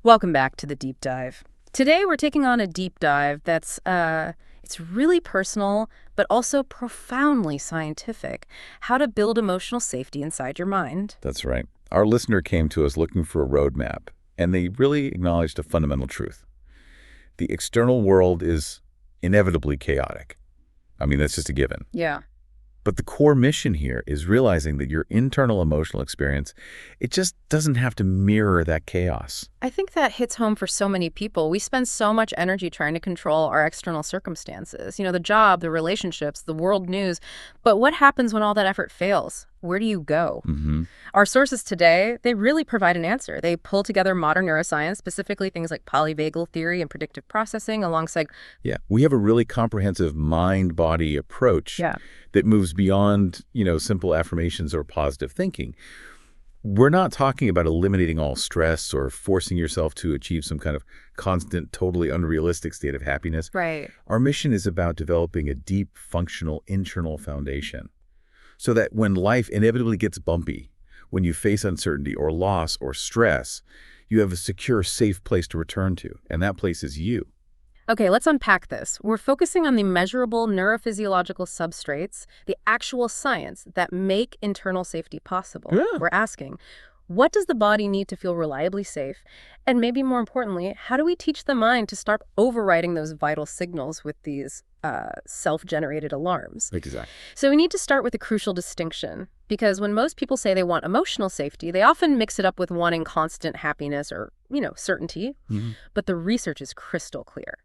Welcome back to the deep dive. Today we're taking on a deep dive that's it's really personal but also profoundly scientific. How to build emotional safety inside your mind. That's right. Our listener came to us looking for a roadmap, and they really acknowledged a fundamental truth. The external world is inevitably chaotic. I mean, that's just a given. Yeah. But the core mission here is realizing that your internal emotional experience, it just doesn't have to mirror that chaos. I think that hits home for so many people. We spend so much energy trying to control our external circumstances, the job, the relationships, the world news. But what happens when all that effort fails? Where do you go? Our sources today, they really provide an answer. They pull together modern neuroscience, specifically things like polyvagal theory and predictive processing alongside... Yeah, we have a really comprehensive mind-body approach that moves beyond, simple affirmations or positive thinking. We're not talking about eliminating all stress or forcing yourself to achieve some kind of constant, totally unrealistic state of happiness. Right. Our mission is about developing a deep, functional, internal foundation so that when life inevitably gets bumpy, when you face uncertainty or loss or stress, you have a secure, safe place to return to, and that place is you. Okay, let's unpack this. We're focusing on the measurable neurophysiological substrates, the actual science that make internal safety possible. Yeah. We're asking, what does the body need to feel reliably safe? And maybe more importantly, how do we teach the mind to start overriding those vital signals with these self-generated alarms? Exactly. So we need to start with a crucial distinction, because when most people say they want emotional safety, they often mix it up with wanting constant happiness or, certainty. But the research is crystal clear.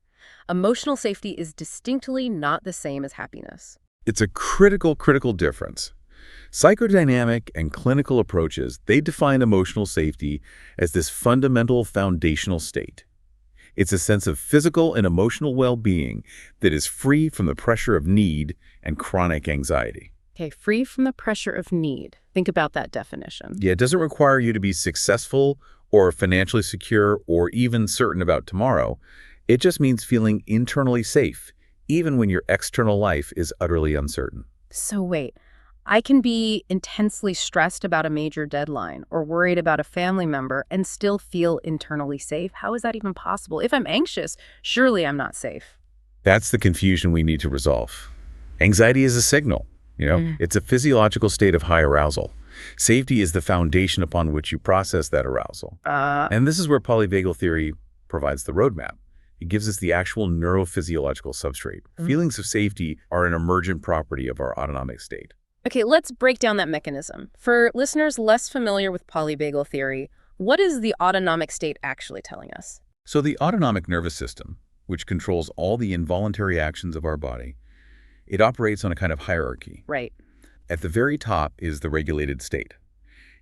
Emotional safety is distinctly not the same as happiness. It's a critical difference. Psychodynamic and clinical approaches, they define emotional safety as this fundamental foundational state. It's a sense of physical and emotional well-being that is free from the pressure of need and chronic anxiety. Okay, free from the pressure of need. Think about that definition. Yeah, it doesn't require you to be successful or financially secure or even certain about tomorrow. It just means feeling internally safe, even when your external life is utterly uncertain. So wait, I can be intensely stressed about a major deadline or worried about a family member and still feel internally safe? How is that even possible? If I'm anxious, surely I'm not safe. That's the confusion we need to resolve. Anxiety is a signal. It's a physiological state of high arousal. Safety is the foundation upon which you process that arousal. And this is where polyvagal theory provides the roadmap. It gives us the actual neurophysiological substrate. Feelings of safety are an emergent property of our autonomic state. Okay, let's break down that mechanism. For listeners less familiar with polyvagal theory, what is the autonomic state actually telling us? So the autonomic nervous system, which controls all the involuntary actions of our body, it operates on a kind of hierarchy. Right. At the very top is the regulated state.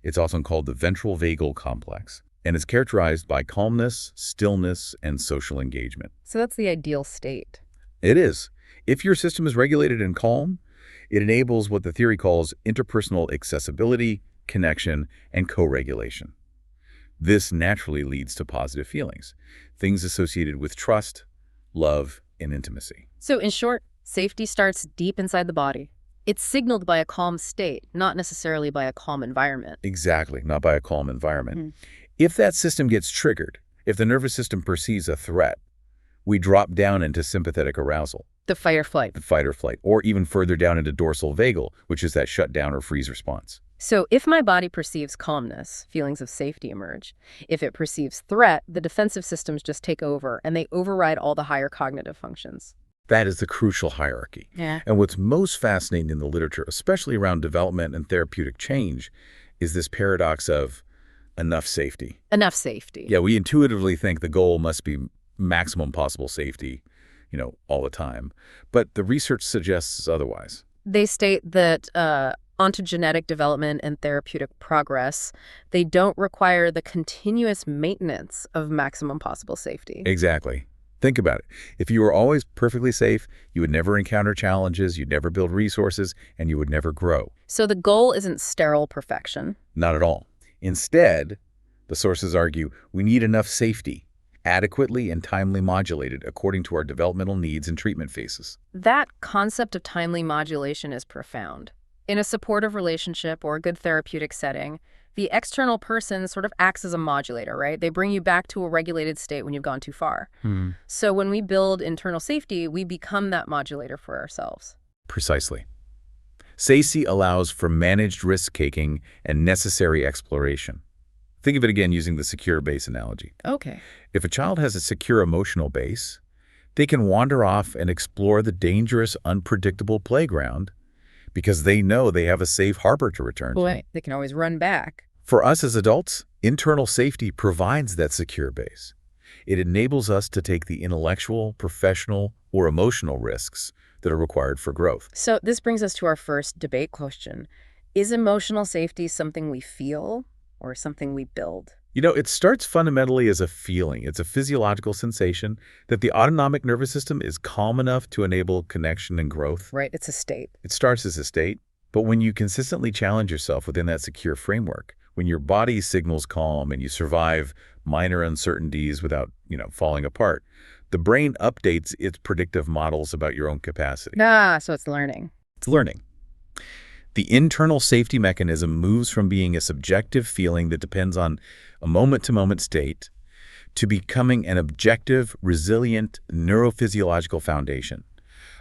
It's often called the ventral vagal complex, and it's characterized by calmness, stillness, and social engagement. So that's the ideal state. It is. If your system is regulated and calm, it enables what the theory calls interpersonal accessibility, connection, and co-regulation. This naturally leads to positive feelings, things associated with trust, love, and intimacy. So in short, safety starts deep inside the body. It's signaled by a calm state, not necessarily by a calm environment. Exactly, not by a calm environment. If that system gets triggered, if the nervous system perceives a threat, we drop down into sympathetic arousal. The fight or flight. The fight or flight, or even further down into dorsal vagal, which is that shutdown or freeze response. So if my body perceives calmness, feelings of safety emerge. If it perceives threat, the defensive systems just take over and they override all the higher cognitive functions. That is the crucial hierarchy. Yeah. And what's most fascinating in the literature, especially around development and therapeutic change, is this paradox of enough safety. Enough safety. Yeah, we intuitively think the goal must be maximum possible safety, all the time. But the research suggests otherwise. They state that ontogenetic development and therapeutic progress, they don't require the continuous maintenance of maximum possible safety. Exactly. Think about it. If you were always perfectly safe, you would never encounter challenges, you'd never build resources, and you would never grow. So the goal isn't sterile perfection. Not at all. Instead, the sources argue we need enough safety, adequately and timely modulated according to our developmental needs and treatment phases. That concept of timely modulation is profound. In a supportive relationship or a good therapeutic setting, The external person sort of acts as a modulator, right? They bring you back to a regulated state when you've gone too far. So when we build internal safety, we become that modulator for ourselves. Precisely. SACI allows for managed risk-taking and necessary exploration. Think of it again using the secure base analogy. Okay. If a child has a secure emotional base, they can wander off and explore the dangerous, unpredictable playground because they know they have a safe harbor to return to. Boy, they can always run back. For us as adults, internal safety provides that secure base. It enables us to take the intellectual, professional, or emotional risks that are required for growth. So this brings us to our first debate question. Is emotional safety something we feel or something we build? You know, it starts fundamentally as a feeling. It's a physiological sensation that the autonomic nervous system is calm enough to enable connection and growth. Right, it's a state. It starts as a state, but when you consistently challenge yourself within that secure framework, when your body signals calm and you survive minor uncertainties without, falling apart, the brain updates its predictive models about your own capacity. So it's learning. It's learning. The internal safety mechanism moves from being a subjective feeling that depends on a moment-to-moment state to becoming an objective, resilient neurophysiological foundation,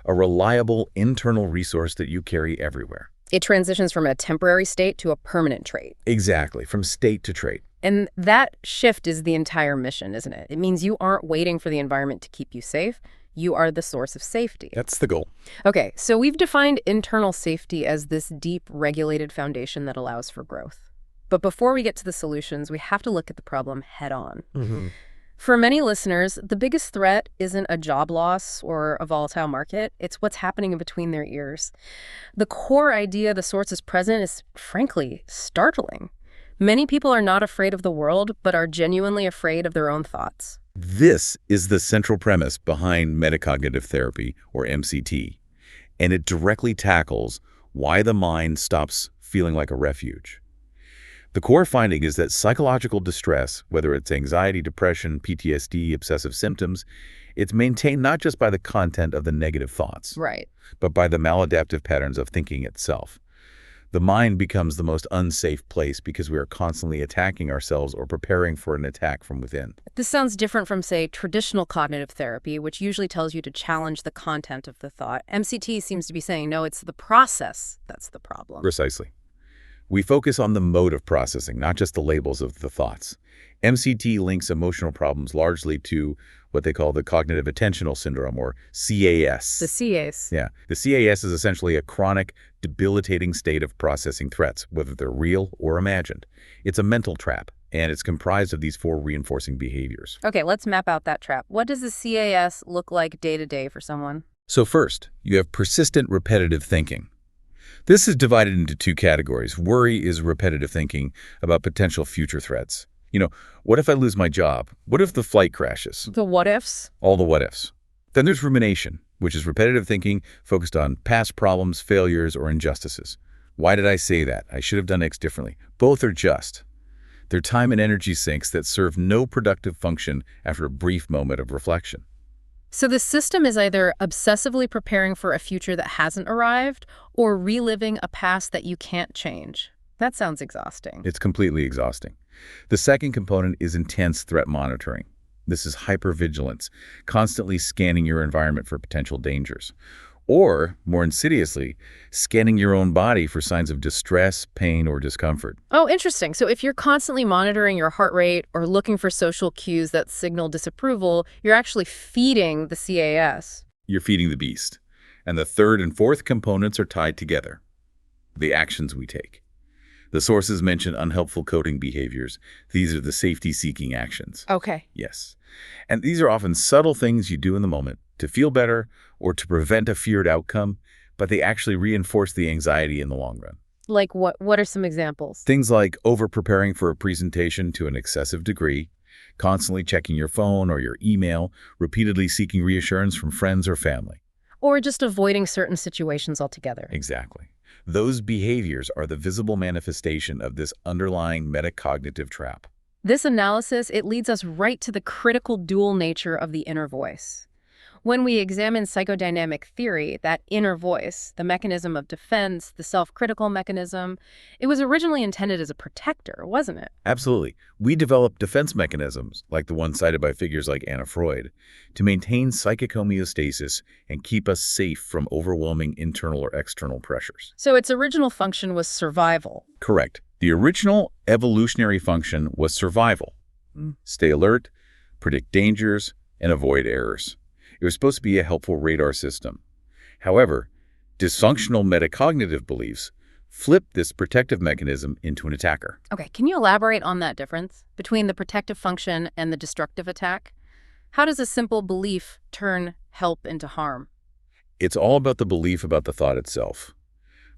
a reliable internal resource that you carry everywhere. It transitions from a temporary state to a permanent trait. Exactly, from state to trait. And that shift is the entire mission, isn't it? It means you aren't waiting for the environment to keep you safe. You are the source of safety. That's the goal. Okay, so we've defined internal safety as this deep, regulated foundation that allows for growth. But before we get to the solutions, we have to look at the problem head on. For many listeners, the biggest threat isn't a job loss or a volatile market. It's what's happening in between their ears. The core idea the source is present is, frankly, startling. Many people are not afraid of the world, but are genuinely afraid of their own thoughts. This is the central premise behind metacognitive therapy, or MCT, and it directly tackles why the mind stops feeling like a refuge. The core finding is that psychological distress, whether it's anxiety, depression, PTSD, obsessive symptoms, it's maintained not just by the content of the negative thoughts, Right. but by the maladaptive patterns of thinking itself. The mind becomes the most unsafe place because we are constantly attacking ourselves or preparing for an attack from within. This sounds different from, say, traditional cognitive therapy, which usually tells you to challenge the content of the thought. MCT seems to be saying, no, it's the process that's the problem. Precisely. We focus on the mode of processing, not just the labels of the thoughts. MCT links emotional problems largely to what they call the cognitive attentional syndrome, or CAS. The CAS. Yeah. The CAS is essentially a chronic, debilitating state of processing threats, whether they're real or imagined. It's a mental trap, and it's comprised of these four reinforcing behaviors. Okay, let's map out that trap. What does the CAS look like day to day for someone? So first, you have persistent repetitive thinking. This is divided into two categories. Worry is repetitive thinking about potential future threats. What if I lose my job? What if the flight crashes? The what ifs? All the what ifs. Then there's rumination, which is repetitive thinking focused on past problems, failures, or injustices. Why did I say that? I should have done X differently. Both are just. They're time and energy sinks that serve no productive function after a brief moment of reflection. So the system is either obsessively preparing for a future that hasn't arrived or reliving a past that you can't change. That sounds exhausting. It's completely exhausting. The second component is intense threat monitoring. This is hypervigilance, constantly scanning your environment for potential dangers. Or, more insidiously, scanning your own body for signs of distress, pain, or discomfort. Oh, interesting. So if you're constantly monitoring your heart rate or looking for social cues that signal disapproval, you're actually feeding the CAS. You're feeding the beast. And the third and fourth components are tied together. The actions we take. The sources mention unhelpful coping behaviors. These are the safety-seeking actions. Okay. Yes. And these are often subtle things you do in the moment to feel better or to prevent a feared outcome, but they actually reinforce the anxiety in the long run. Like what? What are some examples? Things like over-preparing for a presentation to an excessive degree, constantly checking your phone or your email, repeatedly seeking reassurance from friends or family. Or just avoiding certain situations altogether. Exactly. Those behaviors are the visible manifestation of this underlying metacognitive trap. This analysis, it leads us right to the critical dual nature of the inner voice. When we examine psychodynamic theory, that inner voice, the mechanism of defense, the self-critical mechanism, it was originally intended as a protector, wasn't it? Absolutely. We develop defense mechanisms, like the one cited by figures like Anna Freud, to maintain psychic homeostasis and keep us safe from overwhelming internal or external pressures. So its original function was survival. Correct. The original evolutionary function was survival. Stay alert, predict dangers, and avoid errors. It was supposed to be a helpful radar system. However, dysfunctional metacognitive beliefs flip this protective mechanism into an attacker. Okay, can you elaborate on that difference between the protective function and the destructive attack? How does a simple belief turn help into harm? It's all about the belief about the thought itself.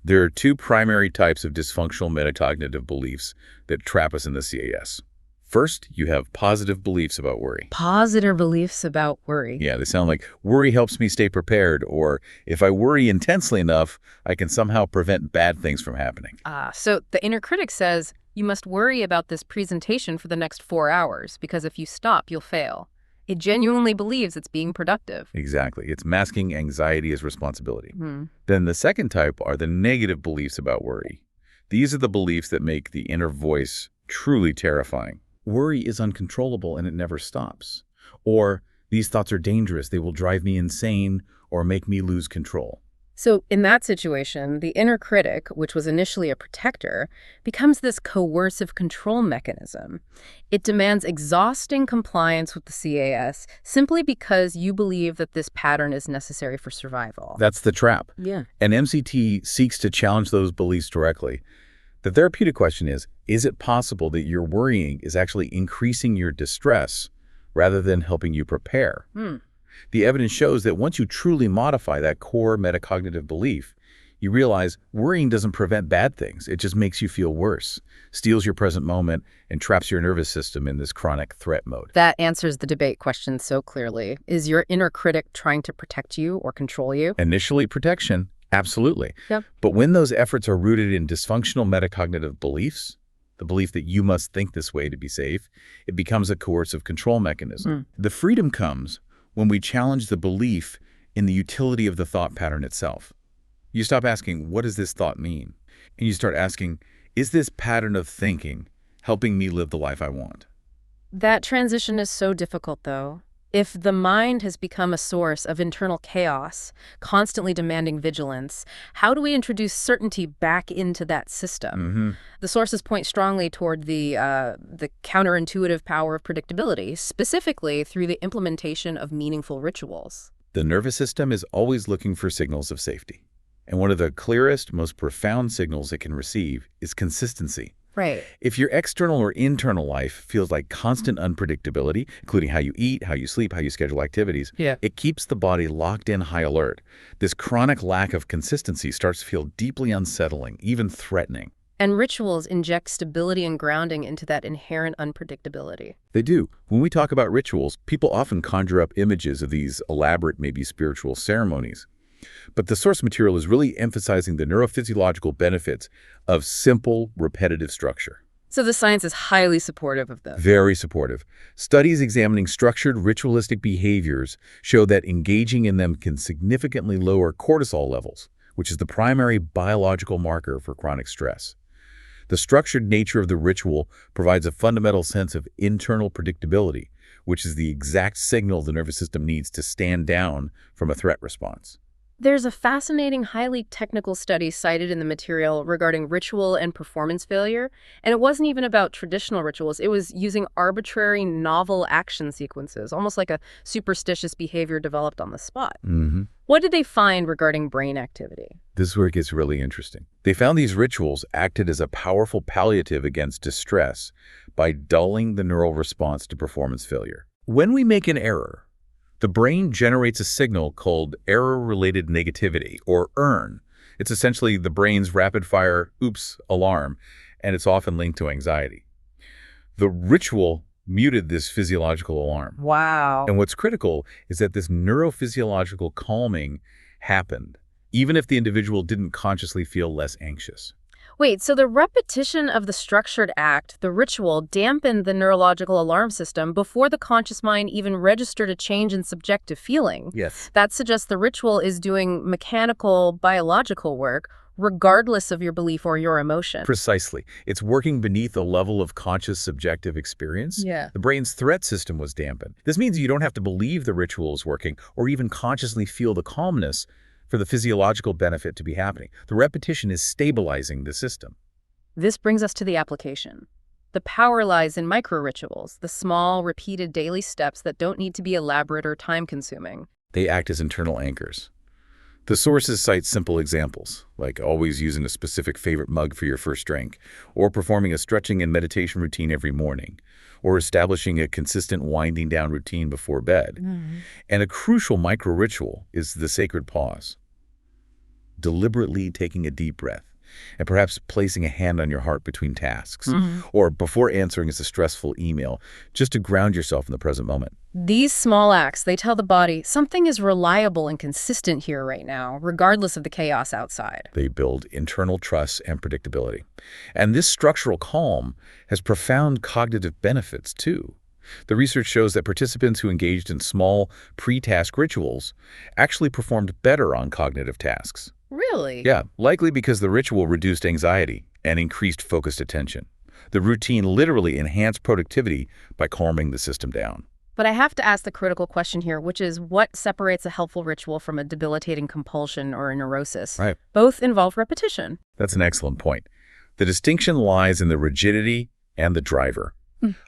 There are two primary types of dysfunctional metacognitive beliefs that trap us in the CAS. First, you have positive beliefs about worry. Positive beliefs about worry. Yeah, they sound like, worry helps me stay prepared, or if I worry intensely enough, I can somehow prevent bad things from happening. So the inner critic says, you must worry about this presentation for the next 4 hours, because if you stop, you'll fail. It genuinely believes it's being productive. Exactly. It's masking anxiety as responsibility. Then the second type are the negative beliefs about worry. These are the beliefs that make the inner voice truly terrifying. Worry is uncontrollable and it never stops. Or, these thoughts are dangerous, they will drive me insane or make me lose control. So in that situation, the inner critic, which was initially a protector, becomes this coercive control mechanism. It demands exhausting compliance with the CAS simply because you believe that this pattern is necessary for survival. That's the trap. Yeah. And MCT seeks to challenge those beliefs directly. The therapeutic question is it possible that your worrying is actually increasing your distress rather than helping you prepare? The evidence shows that once you truly modify that core metacognitive belief, you realize worrying doesn't prevent bad things. It just makes you feel worse, steals your present moment, and traps your nervous system in this chronic threat mode. That answers the debate question so clearly. Is your inner critic trying to protect you or control you? Initially, protection. Absolutely. Yep. But when those efforts are rooted in dysfunctional metacognitive beliefs, the belief that you must think this way to be safe, it becomes a coercive control mechanism. The freedom comes when we challenge the belief in the utility of the thought pattern itself. You stop asking, what does this thought mean? And you start asking, is this pattern of thinking helping me live the life I want? That transition is so difficult, though. If the mind has become a source of internal chaos, constantly demanding vigilance, how do we introduce certainty back into that system? The sources point strongly toward the counterintuitive power of predictability, specifically through the implementation of meaningful rituals. The nervous system is always looking for signals of safety. And one of the clearest, most profound signals it can receive is consistency. Right. If your external or internal life feels like constant unpredictability, including how you eat, how you sleep, how you schedule activities, it keeps the body locked in high alert. This chronic lack of consistency starts to feel deeply unsettling, even threatening. And rituals inject stability and grounding into that inherent unpredictability. They do. When we talk about rituals, people often conjure up images of these elaborate, maybe spiritual ceremonies. But the source material is really emphasizing the neurophysiological benefits of simple, repetitive structure. So the science is highly supportive of this. Very supportive. Studies examining structured ritualistic behaviors show that engaging in them can significantly lower cortisol levels, which is the primary biological marker for chronic stress. The structured nature of the ritual provides a fundamental sense of internal predictability, which is the exact signal the nervous system needs to stand down from a threat response. There's a fascinating, highly technical study cited in the material regarding ritual and performance failure, and it wasn't even about traditional rituals. It was using arbitrary, novel action sequences, almost like a superstitious behavior developed on the spot. What did they find regarding brain activity? This is where it gets really interesting. They found these rituals acted as a powerful palliative against distress by dulling the neural response to performance failure. When we make an error, the brain generates a signal called error-related negativity, or ERN. It's essentially the brain's rapid-fire oops alarm, and it's often linked to anxiety. The ritual muted this physiological alarm. Wow. And what's critical is that this neurophysiological calming happened, even if the individual didn't consciously feel less anxious. Wait, so the repetition of the structured act, the ritual, dampened the neurological alarm system before the conscious mind even registered a change in subjective feeling. Yes. That suggests the ritual is doing mechanical, biological work, regardless of your belief or your emotion. Precisely. It's working beneath a level of conscious subjective experience. Yeah. The brain's threat system was dampened. This means you don't have to believe the ritual is working or even consciously feel the calmness for the physiological benefit to be happening. The repetition is stabilizing the system. This brings us to the application. The power lies in micro-rituals, the small, repeated daily steps that don't need to be elaborate or time-consuming. They act as internal anchors. The sources cite simple examples, like always using a specific favorite mug for your first drink, or performing a stretching and meditation routine every morning, or establishing a consistent winding down routine before bed. And a crucial micro-ritual is the sacred pause. Deliberately taking a deep breath, and perhaps placing a hand on your heart between tasks, or before answering a stressful email, just to ground yourself in the present moment. These small acts, they tell the body something is reliable and consistent here right now, regardless of the chaos outside. They build internal trust and predictability. And this structural calm has profound cognitive benefits, too. The research shows that participants who engaged in small, pre-task rituals actually performed better on cognitive tasks. Really? Yeah, likely because the ritual reduced anxiety and increased focused attention. The routine literally enhanced productivity by calming the system down. But I have to ask the critical question here, which is what separates a helpful ritual from a debilitating compulsion or a neurosis? Right. Both involve repetition. That's an excellent point. The distinction lies in the rigidity and the driver.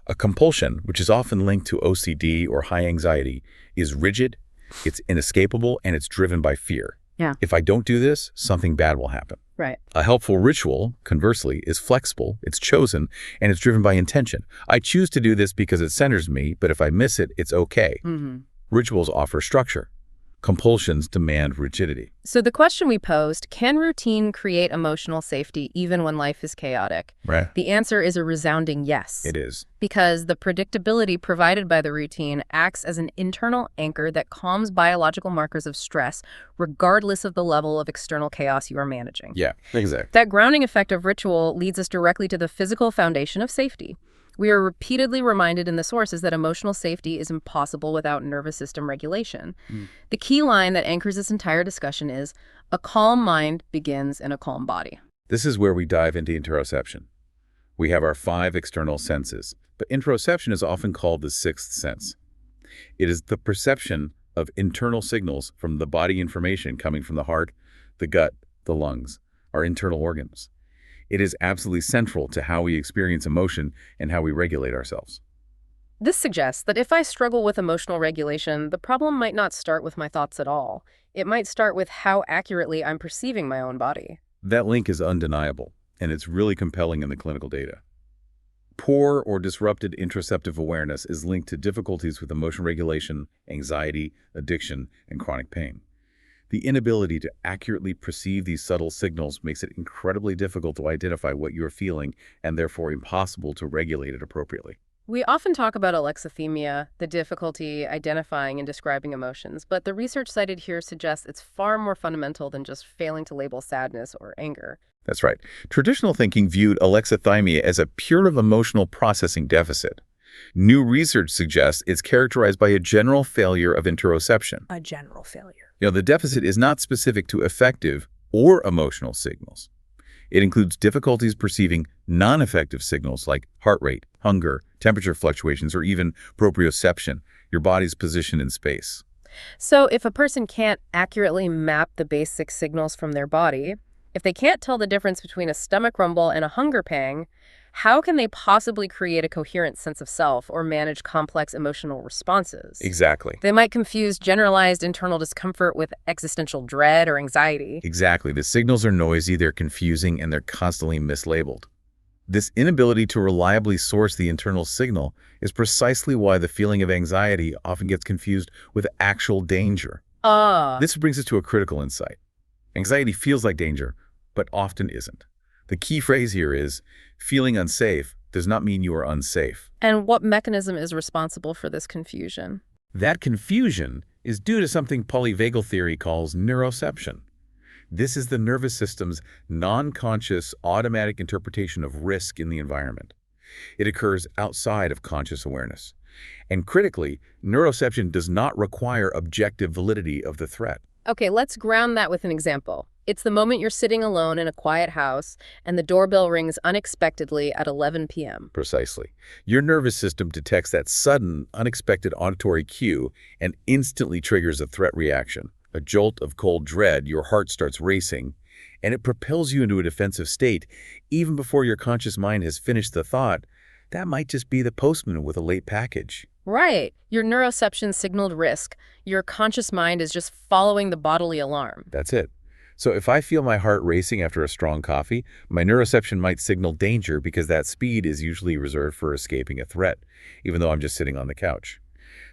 A compulsion, which is often linked to OCD or high anxiety, is rigid, it's inescapable, and it's driven by fear. Yeah. If I don't do this, something bad will happen. Right. A helpful ritual, conversely, is flexible, it's chosen, and it's driven by intention. I choose to do this because it centers me, but if I miss it, it's okay. Rituals offer structure. Compulsions demand rigidity. So the question we posed, can routine create emotional safety even when life is chaotic? Right. The answer is a resounding yes. It is. Because the predictability provided by the routine acts as an internal anchor that calms biological markers of stress, regardless of the level of external chaos you are managing. Yeah, exactly. That grounding effect of ritual leads us directly to the physical foundation of safety. We are repeatedly reminded in the sources that emotional safety is impossible without nervous system regulation. The key line that anchors this entire discussion is, a calm mind begins in a calm body. This is where we dive into interoception. We have our 5 external senses, but interoception is often called the 6th sense. It is the perception of internal signals from the body information coming from the heart, the gut, the lungs, our internal organs. It is absolutely central to how we experience emotion and how we regulate ourselves. This suggests that if I struggle with emotional regulation, the problem might not start with my thoughts at all. It might start with how accurately I'm perceiving my own body. That link is undeniable, and it's really compelling in the clinical data. Poor or disrupted interoceptive awareness is linked to difficulties with emotion regulation, anxiety, addiction, and chronic pain. The inability to accurately perceive these subtle signals makes it incredibly difficult to identify what you're feeling and therefore impossible to regulate it appropriately. We often talk about alexithymia, the difficulty identifying and describing emotions, but the research cited here suggests it's far more fundamental than just failing to label sadness or anger. That's right. Traditional thinking viewed alexithymia as a pure emotional processing deficit. New research suggests it's characterized by a general failure of interoception. A general failure. The deficit is not specific to affective or emotional signals. It includes difficulties perceiving non-affective signals like heart rate, hunger, temperature fluctuations, or even proprioception, your body's position in space. So if a person can't accurately map the basic signals from their body, if they can't tell the difference between a stomach rumble and a hunger pang, how can they possibly create a coherent sense of self or manage complex emotional responses? Exactly. They might confuse generalized internal discomfort with existential dread or anxiety. Exactly. The signals are noisy, they're confusing, and they're constantly mislabeled. This inability to reliably source the internal signal is precisely why the feeling of anxiety often gets confused with actual danger. This brings us to a critical insight. Anxiety feels like danger, but often isn't. The key phrase here is, feeling unsafe does not mean you are unsafe. And what mechanism is responsible for this confusion? That confusion is due to something polyvagal theory calls neuroception. This is the nervous system's non-conscious automatic interpretation of risk in the environment. It occurs outside of conscious awareness. And critically, neuroception does not require objective validity of the threat. Okay, let's ground that with an example. It's the moment you're sitting alone in a quiet house and the doorbell rings unexpectedly at 11 p.m. Precisely. Your nervous system detects that sudden, unexpected auditory cue and instantly triggers a threat reaction. A jolt of cold dread, your heart starts racing, and it propels you into a defensive state even before your conscious mind has finished the thought, that might just be the postman with a late package. Right. Your neuroception signaled risk. Your conscious mind is just following the bodily alarm. That's it. So if I feel my heart racing after a strong coffee, my neuroception might signal danger because that speed is usually reserved for escaping a threat, even though I'm just sitting on the couch.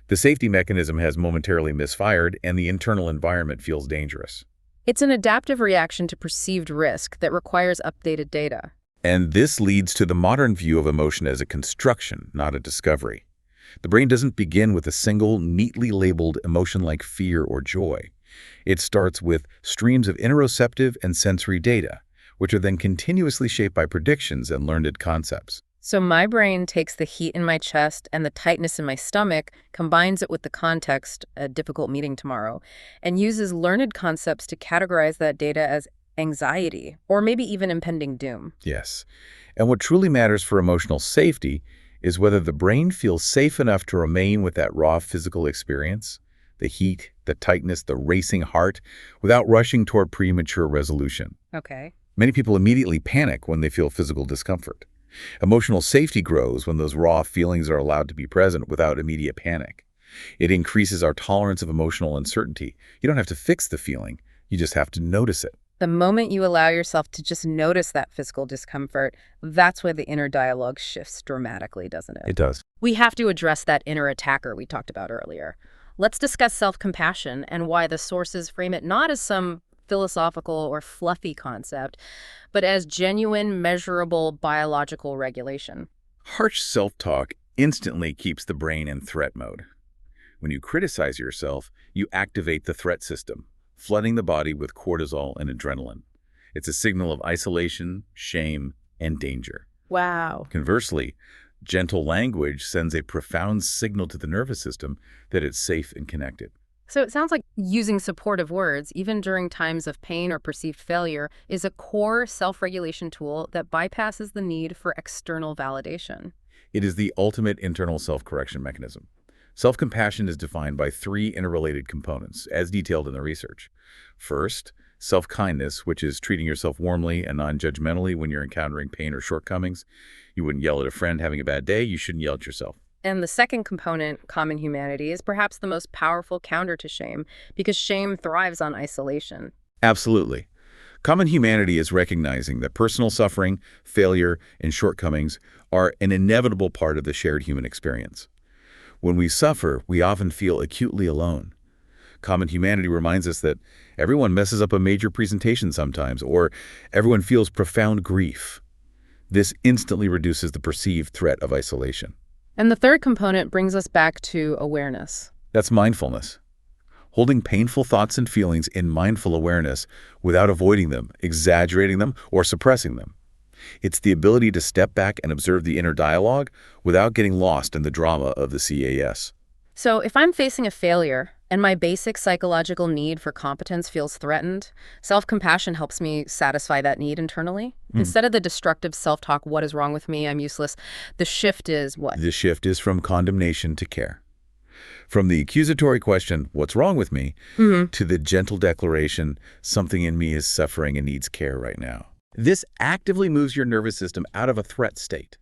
The safety mechanism has momentarily misfired, and the internal environment feels dangerous. It's an adaptive reaction to perceived risk that requires updated data. And this leads to the modern view of emotion as a construction, not a discovery. The brain doesn't begin with a single, neatly labeled emotion like fear or joy. It starts with streams of interoceptive and sensory data, which are then continuously shaped by predictions and learned concepts. So my brain takes the heat in my chest and the tightness in my stomach, combines it with the context, a difficult meeting tomorrow, and uses learned concepts to categorize that data as anxiety, or maybe even impending doom. Yes. And what truly matters for emotional safety is whether the brain feels safe enough to remain with that raw physical experience, the heat, the tightness, the racing heart, without rushing toward premature resolution. Okay. Many people immediately panic when they feel physical discomfort. Emotional safety grows when those raw feelings are allowed to be present without immediate panic. It increases our tolerance of emotional uncertainty. You don't have to fix the feeling, you just have to notice it. The moment you allow yourself to just notice that physical discomfort, that's where the inner dialogue shifts dramatically, doesn't it? It does. We have to address that inner attacker we talked about earlier. Let's discuss self-compassion and why the sources frame it not as some philosophical or fluffy concept, but as genuine, measurable biological regulation. Harsh self-talk instantly keeps the brain in threat mode. When you criticize yourself, you activate the threat system, flooding the body with cortisol and adrenaline. It's a signal of isolation, shame, and danger. Wow. Conversely, gentle language sends a profound signal to the nervous system that it's safe and connected. So it sounds like using supportive words, even during times of pain or perceived failure, is a core self-regulation tool that bypasses the need for external validation. It is the ultimate internal self-correction mechanism. Self-compassion is defined by three interrelated components, as detailed in the research. First, self-kindness, which is treating yourself warmly and non-judgmentally when you're encountering pain or shortcomings. You wouldn't yell at a friend having a bad day, you shouldn't yell at yourself. And the second component, common humanity, is perhaps the most powerful counter to shame, because shame thrives on isolation. Absolutely. Common humanity is recognizing that personal suffering, failure, and shortcomings are an inevitable part of the shared human experience. When we suffer, we often feel acutely alone. Common humanity reminds us that everyone messes up a major presentation sometimes, or everyone feels profound grief. This instantly reduces the perceived threat of isolation. And the third component brings us back to awareness. That's mindfulness. Holding painful thoughts and feelings in mindful awareness without avoiding them, exaggerating them, or suppressing them. It's the ability to step back and observe the inner dialogue without getting lost in the drama of the CAS. So if I'm facing a failure and my basic psychological need for competence feels threatened, self-compassion helps me satisfy that need internally. Instead of the destructive self-talk, what is wrong with me, I'm useless, the shift is what? The shift is from condemnation to care. From the accusatory question, what's wrong with me, to the gentle declaration, something in me is suffering and needs care right now. This actively moves your nervous system out of a threat state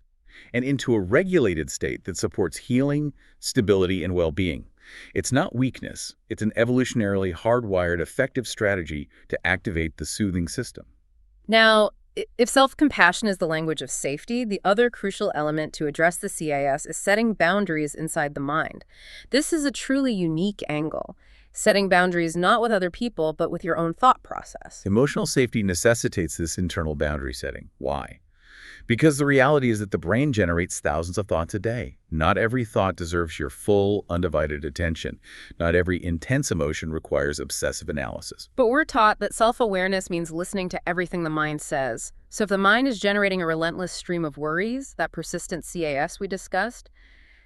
and into a regulated state that supports healing, stability, and well-being. It's not weakness. It's an evolutionarily hardwired, effective strategy to activate the soothing system. Now, if self-compassion is the language of safety, the other crucial element to address the CIS is setting boundaries inside the mind. This is a truly unique angle. Setting boundaries not with other people, but with your own thought process. Emotional safety necessitates this internal boundary setting. Why? Because the reality is that the brain generates thousands of thoughts a day. Not every thought deserves your full, undivided attention. Not every intense emotion requires obsessive analysis. But we're taught that self-awareness means listening to everything the mind says. So if the mind is generating a relentless stream of worries, that persistent CAS we discussed,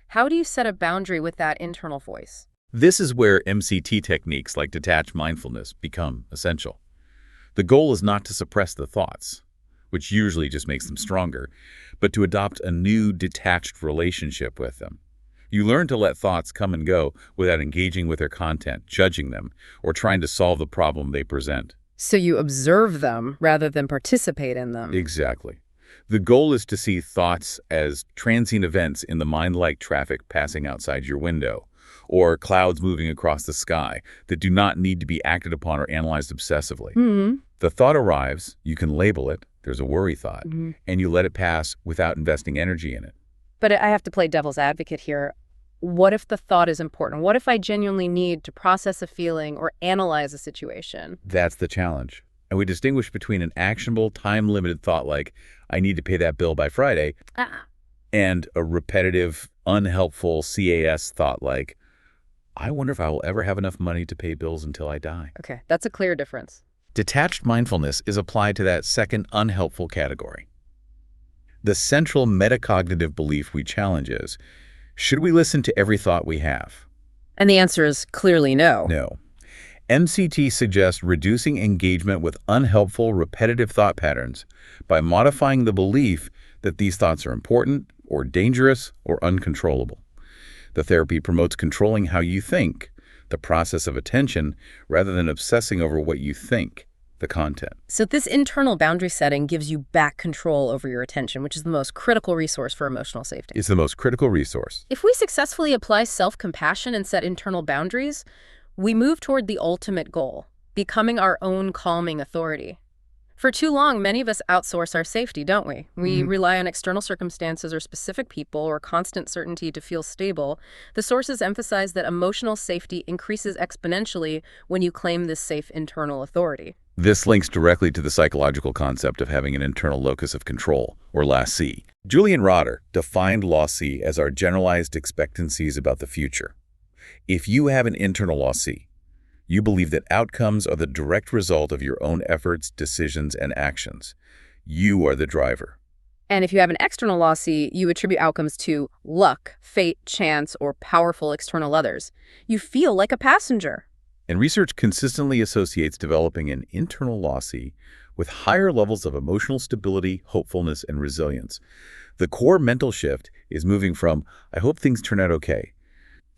how do you set a boundary with that internal voice? This is where MCT techniques like detached mindfulness become essential. The goal is not to suppress the thoughts, which usually just makes them stronger, but to adopt a new detached relationship with them. You learn to let thoughts come and go without engaging with their content, judging them, or trying to solve the problem they present. So you observe them rather than participate in them. Exactly. The goal is to see thoughts as transient events in the mind like traffic passing outside your window, or clouds moving across the sky that do not need to be acted upon or analyzed obsessively. The thought arrives, you can label it, there's a worry thought, and you let it pass without investing energy in it. But I have to play devil's advocate here. What if the thought is important? What if I genuinely need to process a feeling or analyze a situation? That's the challenge. And we distinguish between an actionable, time-limited thought like, I need to pay that bill by Friday, and a repetitive, unhelpful CAS thought like, I wonder if I will ever have enough money to pay bills until I die. Okay, that's a clear difference. Detached mindfulness is applied to that second unhelpful category. The central metacognitive belief we challenge is, should we listen to every thought we have? And the answer is clearly no. No. MCT suggests reducing engagement with unhelpful, repetitive thought patterns by modifying the belief that these thoughts are important or dangerous or uncontrollable. The therapy promotes controlling how you think, the process of attention, rather than obsessing over what you think, the content. So this internal boundary setting gives you back control over your attention, which is the most critical resource for emotional safety. It's the most critical resource. If we successfully apply self-compassion and set internal boundaries, we move toward the ultimate goal, becoming our own calming authority. For too long, many of us outsource our safety, don't we? We rely on external circumstances or specific people or constant certainty to feel stable. The sources emphasize that emotional safety increases exponentially when you claim this safe internal authority. This links directly to the psychological concept of having an internal locus of control, or LaCie. Julian Rotter defined LaCie as our generalized expectancies about the future. If you have an internal LaCie, you believe that outcomes are the direct result of your own efforts, decisions, and actions. You are the driver. And if you have an external LaCie, you attribute outcomes to luck, fate, chance, or powerful external others. You feel like a passenger. And research consistently associates developing an internal LaCie with higher levels of emotional stability, hopefulness, and resilience. The core mental shift is moving from, I hope things turn out okay,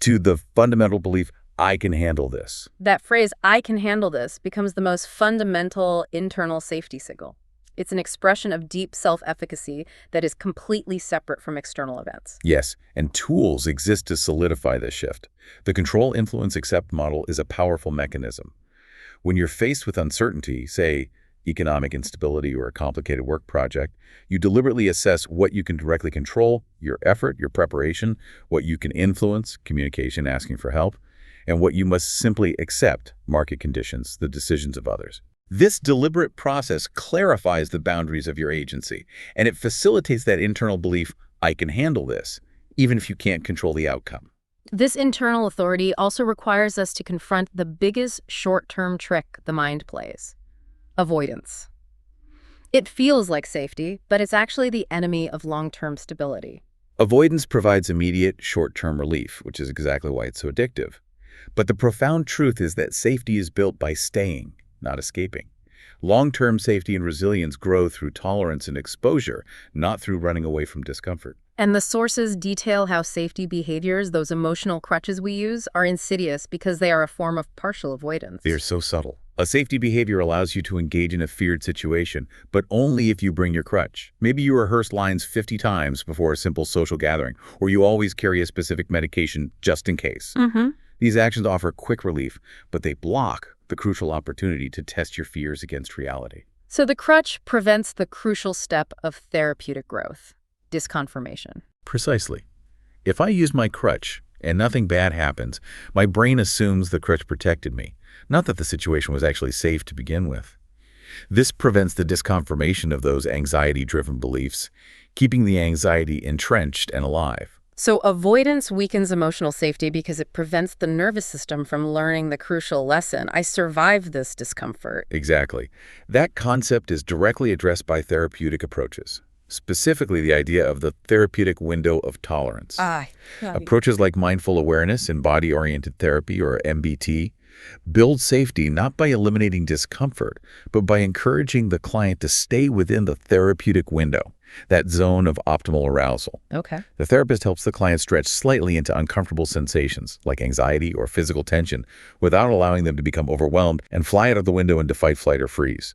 to the fundamental belief, I can handle this. That phrase, I can handle this, becomes the most fundamental internal safety signal. It's an expression of deep self-efficacy that is completely separate from external events. Yes, and tools exist to solidify this shift. The control, influence, accept model is a powerful mechanism. When you're faced with uncertainty, say economic instability or a complicated work project, you deliberately assess what you can directly control, your effort, your preparation, what you can influence, communication, asking for help, and what you must simply accept, market conditions, the decisions of others. This deliberate process clarifies the boundaries of your agency, and it facilitates that internal belief, I can handle this, even if you can't control the outcome. This internal authority also requires us to confront the biggest short-term trick the mind plays: avoidance. It feels like safety, but it's actually the enemy of long-term stability. Avoidance provides immediate, short-term relief, which is exactly why it's so addictive. But the profound truth is that safety is built by staying, not escaping. Long-term safety and resilience grow through tolerance and exposure, not through running away from discomfort. And the sources detail how safety behaviors, those emotional crutches we use, are insidious because they are a form of partial avoidance. They are so subtle. A safety behavior allows you to engage in a feared situation, but only if you bring your crutch. Maybe you rehearse lines 50 times before a simple social gathering, or you always carry a specific medication just in case. These actions offer quick relief, but they block the crucial opportunity to test your fears against reality. So the crutch prevents the crucial step of therapeutic growth: disconfirmation. Precisely. If I use my crutch and nothing bad happens, my brain assumes the crutch protected me, not that the situation was actually safe to begin with. This prevents the disconfirmation of those anxiety-driven beliefs, keeping the anxiety entrenched and alive. So avoidance weakens emotional safety because it prevents the nervous system from learning the crucial lesson. I survived this discomfort. Exactly. That concept is directly addressed by therapeutic approaches, specifically the idea of the therapeutic window of tolerance. Got it. Approaches like mindful awareness and body-oriented therapy, or MBT, build safety not by eliminating discomfort, but by encouraging the client to stay within the therapeutic window, that zone of optimal arousal. Okay. The therapist helps the client stretch slightly into uncomfortable sensations, like anxiety or physical tension, without allowing them to become overwhelmed and fly out of the window into fight, flight, or freeze.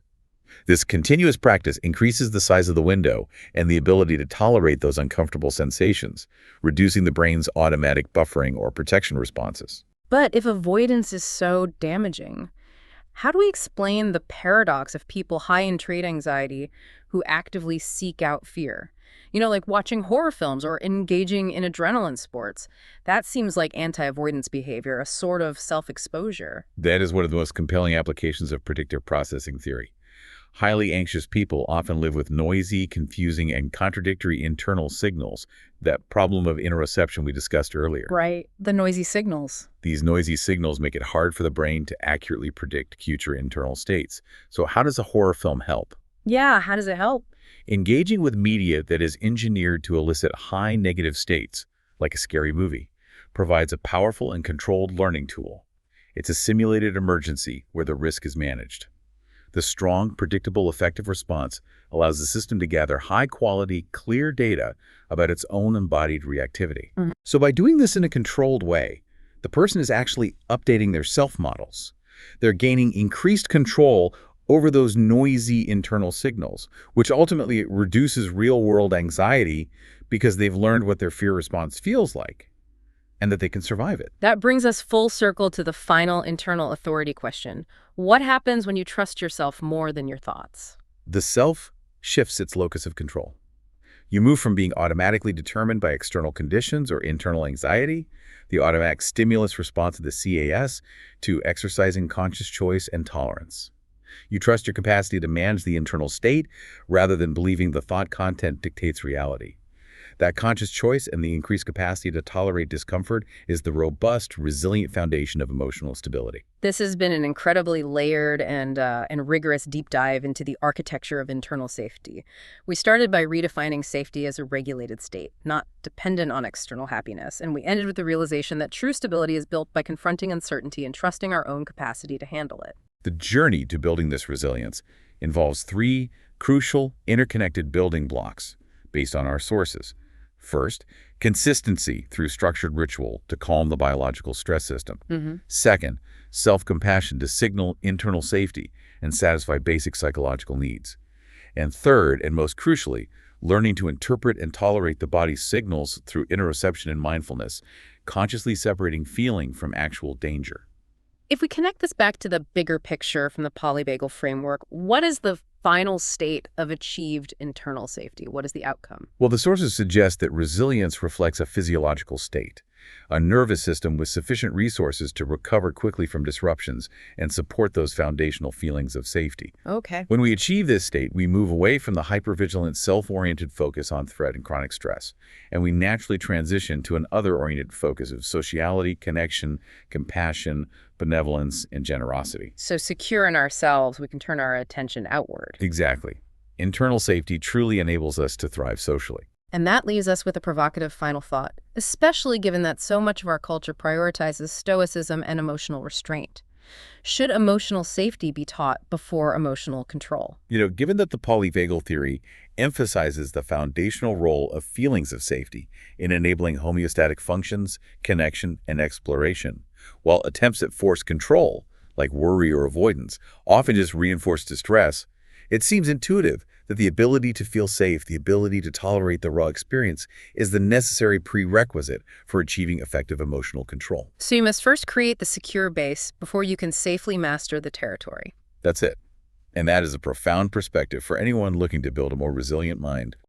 This continuous practice increases the size of the window and the ability to tolerate those uncomfortable sensations, reducing the brain's automatic buffering or protection responses. But if avoidance is so damaging, how do we explain the paradox of people high in trait anxiety who actively seek out fear? Like watching horror films or engaging in adrenaline sports. That seems like anti-avoidance behavior, a sort of self-exposure. That is one of the most compelling applications of predictive processing theory. Highly anxious people often live with noisy, confusing, and contradictory internal signals, that problem of interoception we discussed earlier. Right, the noisy signals. These noisy signals make it hard for the brain to accurately predict future internal states. So how does a horror film help? Yeah, how does it help? Engaging with media that is engineered to elicit high negative states, like a scary movie, provides a powerful and controlled learning tool. It's a simulated emergency where the risk is managed. The strong, predictable, effective response allows the system to gather high-quality, clear data about its own embodied reactivity. So by doing this in a controlled way, the person is actually updating their self-models. They're gaining increased control over those noisy internal signals, which ultimately reduces real-world anxiety because they've learned what their fear response feels like and that they can survive it. That brings us full circle to the final internal authority question. What happens when you trust yourself more than your thoughts? The self shifts its locus of control. You move from being automatically determined by external conditions or internal anxiety, the automatic stimulus response of the CAS, to exercising conscious choice and tolerance. You trust your capacity to manage the internal state rather than believing the thought content dictates reality. That conscious choice and the increased capacity to tolerate discomfort is the robust, resilient foundation of emotional stability. This has been an incredibly layered and rigorous deep dive into the architecture of internal safety. We started by redefining safety as a regulated state, not dependent on external happiness, and we ended with the realization that true stability is built by confronting uncertainty and trusting our own capacity to handle it. The journey to building this resilience involves three crucial, interconnected building blocks based on our sources. First, consistency through structured ritual to calm the biological stress system. Second, self-compassion to signal internal safety and satisfy basic psychological needs. And third, and most crucially, learning to interpret and tolerate the body's signals through interoception and mindfulness, consciously separating feeling from actual danger. If we connect this back to the bigger picture from the polyvagal framework, what is the final state of achieved internal safety? What is the outcome? Well, the sources suggest that resilience reflects a physiological state, a nervous system with sufficient resources to recover quickly from disruptions and support those foundational feelings of safety. Okay. When we achieve this state, we move away from the hypervigilant, self-oriented focus on threat and chronic stress, and we naturally transition to an other-oriented focus of sociality, connection, compassion, benevolence, and generosity. So secure in ourselves, we can turn our attention outward. Exactly. Internal safety truly enables us to thrive socially. And that leaves us with a provocative final thought, especially given that so much of our culture prioritizes stoicism and emotional restraint. Should emotional safety be taught before emotional control? Given that the polyvagal theory emphasizes the foundational role of feelings of safety in enabling homeostatic functions, connection, and exploration, while attempts at forced control, like worry or avoidance, often just reinforce distress, it seems intuitive that the ability to feel safe, the ability to tolerate the raw experience, is the necessary prerequisite for achieving effective emotional control. So you must first create the secure base before you can safely master the territory. That's it. And that is a profound perspective for anyone looking to build a more resilient mind.